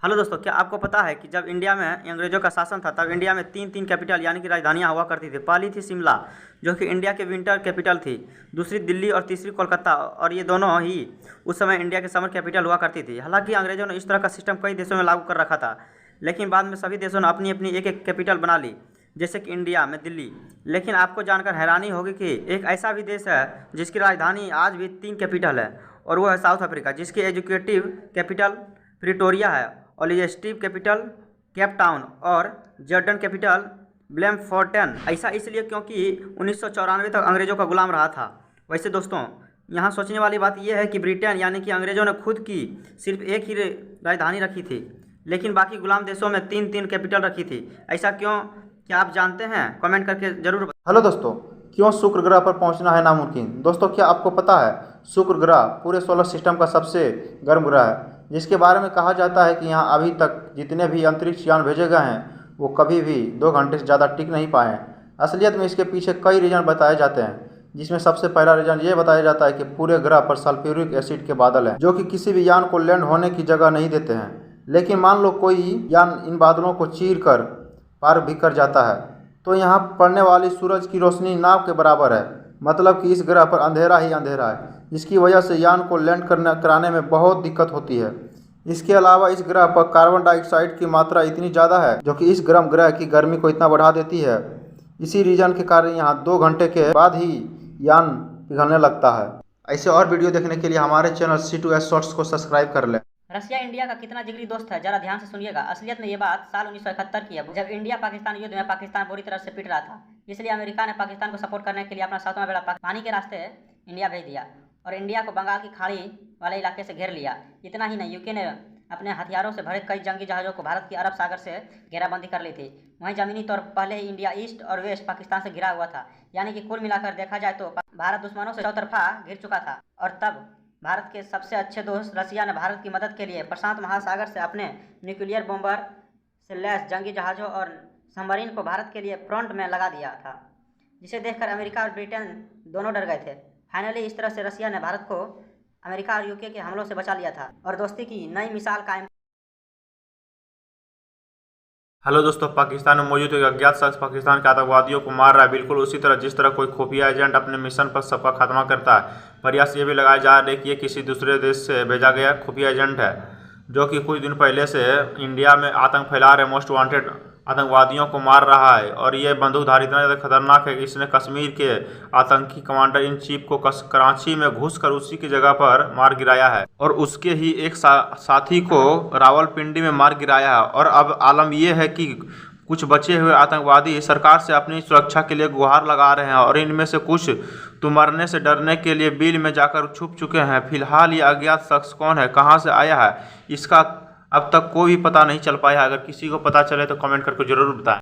Hello दोस्तों, क्या आपको पता है कि जब इंडिया में अंग्रेजों का शासन था तब इंडिया में तीन तीन कैपिटल यानी कि राजधानियां हुआ करती थी। पहली थी शिमला, जो कि इंडिया के विंटर कैपिटल थी। दूसरी दिल्ली और तीसरी कोलकाता, और ये दोनों ही उस समय इंडिया के समर कैपिटल हुआ करती थी। हालांकि अंग्रेजों ने इस तरह का सिस्टम कई देशों में लागू कर रखा था, लेकिन बाद में सभी देशों ने अपनी अपनी एक एक कैपिटल बना ली, जैसे कि इंडिया में दिल्ली। लेकिन आपको जानकर हैरानी होगी कि एक ऐसा भी देश है जिसकी राजधानी आज भी तीन कैपिटल है, और वो है साउथ अफ्रीका, जिसकी एजुकेटिव कैपिटल प्रिटोरिया है, और लेजिस्लेटिव कैपिटल केप टाउन, और जॉर्डन कैपिटल ब्लेमफोर्टन। ऐसा इसलिए क्योंकि 1994 तक अंग्रेजों का गुलाम रहा था। वैसे दोस्तों, यहाँ सोचने वाली बात यह है कि ब्रिटेन यानी कि अंग्रेजों ने खुद की सिर्फ एक ही राजधानी रखी थी, लेकिन बाकी गुलाम देशों में तीन तीन कैपिटल रखी थी। ऐसा क्यों, क्या आप जानते हैं? कमेंट करके जरूर बताएं। हेलो दोस्तों, क्यों शुक्र ग्रह पर पहुंचना है नामुमकिन। दोस्तों, क्या आपको पता है शुक्र ग्रह पूरे सोलर सिस्टम का सबसे गर्म ग्रह है, जिसके बारे में कहा जाता है कि यहाँ अभी तक जितने भी अंतरिक्ष यान भेजे गए हैं वो कभी भी 2 घंटे से ज़्यादा टिक नहीं पाए हैं। असलियत में इसके पीछे कई रीज़न बताए जाते हैं, जिसमें सबसे पहला रीज़न ये बताया जाता है कि पूरे ग्रह पर सल्फ्यूरिक एसिड के बादल हैं, जो कि किसी भी यान को लैंड होने की जगह नहीं देते हैं। लेकिन मान लो कोई यान इन बादलों को चीर कर पार भी कर जाता है, तो यहाँ पड़ने वाली सूरज की रोशनी नाव के बराबर है। मतलब कि इस ग्रह पर अंधेरा ही अंधेरा है, जिसकी वजह से यान को लैंड कराने में बहुत दिक्कत होती है। इसके अलावा इस ग्रह पर कार्बन डाइऑक्साइड की मात्रा इतनी ज़्यादा है, जो कि इस गर्म ग्रह की गर्मी को इतना बढ़ा देती है। इसी रीजन के कारण यहाँ 2 घंटे के बाद ही यान पिघलने लगता है। ऐसे और वीडियो देखने के लिए हमारे चैनल C2S शॉर्ट्स को सब्सक्राइब कर लें। रसिया इंडिया का कितना जिगरी दोस्त है, जरा ध्यान से सुनिएगा। असलियत में ये बात साल 1971 की है, जब इंडिया पाकिस्तान युद्ध में पाकिस्तान बुरी तरह से पिट रहा था। इसलिए अमेरिका ने पाकिस्तान को सपोर्ट करने के लिए अपना 7वां बेड़ा पानी के रास्ते इंडिया भेज दिया, और इंडिया को बंगाल की खाड़ी वाले इलाके से घेर लिया। इतना ही नहीं, यूके ने अपने हथियारों से भरे कई जंगी जहाज़ों को भारत की अरब सागर से घेराबंदी कर ली थी। वहीं ज़मीनी तौर पर पहले ही इंडिया ईस्ट और वेस्ट पाकिस्तान से घिरा हुआ था, यानी कि कुल मिलाकर देखा जाए तो भारत दुश्मनों से चौतरफा घिर चुका था। और तब भारत के सबसे अच्छे दोस्त रसिया ने भारत की मदद के लिए प्रशांत महासागर से अपने न्यूक्लियर बॉम्बर से लैस जंगी जहाज़ों और सबमरीन को भारत के लिए फ्रंट में लगा दिया था, जिसे देखकर अमेरिका और ब्रिटेन दोनों डर गए थे। फाइनली इस तरह से रसिया ने भारत को अमेरिका और यूके के हमलों से बचा लिया था और दोस्ती की नई मिसाल कायम। हेलो दोस्तों, पाकिस्तान में मौजूद एक अज्ञात शख्स पाकिस्तान के आतंकवादियों को मार रहा है, बिल्कुल उसी तरह जिस तरह कोई खुफिया एजेंट अपने मिशन पर सबका खात्मा करता है। प्रयास ये भी लगाया जा रहा है कि ये किसी दूसरे देश से भेजा गया खुफिया एजेंट है, जो कि कुछ दिन पहले से इंडिया में आतंक फैला रहे मोस्ट वांटेड आतंकवादियों को मार रहा है। और ये बंदूकधारी इतना ज़्यादा खतरनाक है कि इसने कश्मीर के आतंकी कमांडर इन चीफ को कराची में घुसकर उसी की जगह पर मार गिराया है, और उसके ही एक साथी को रावलपिंडी में मार गिराया है। और अब आलम यह है कि कुछ बचे हुए आतंकवादी सरकार से अपनी सुरक्षा के लिए गुहार लगा रहे हैं, और इनमें से कुछ तो मरने से डरने के लिए बिल में जाकर छुप चुके हैं। फिलहाल ये अज्ञात शख्स कौन है, कहाँ से आया है, इसका अब तक कोई भी पता नहीं चल पाया है। अगर किसी को पता चले तो कमेंट करके जरूर बताएं।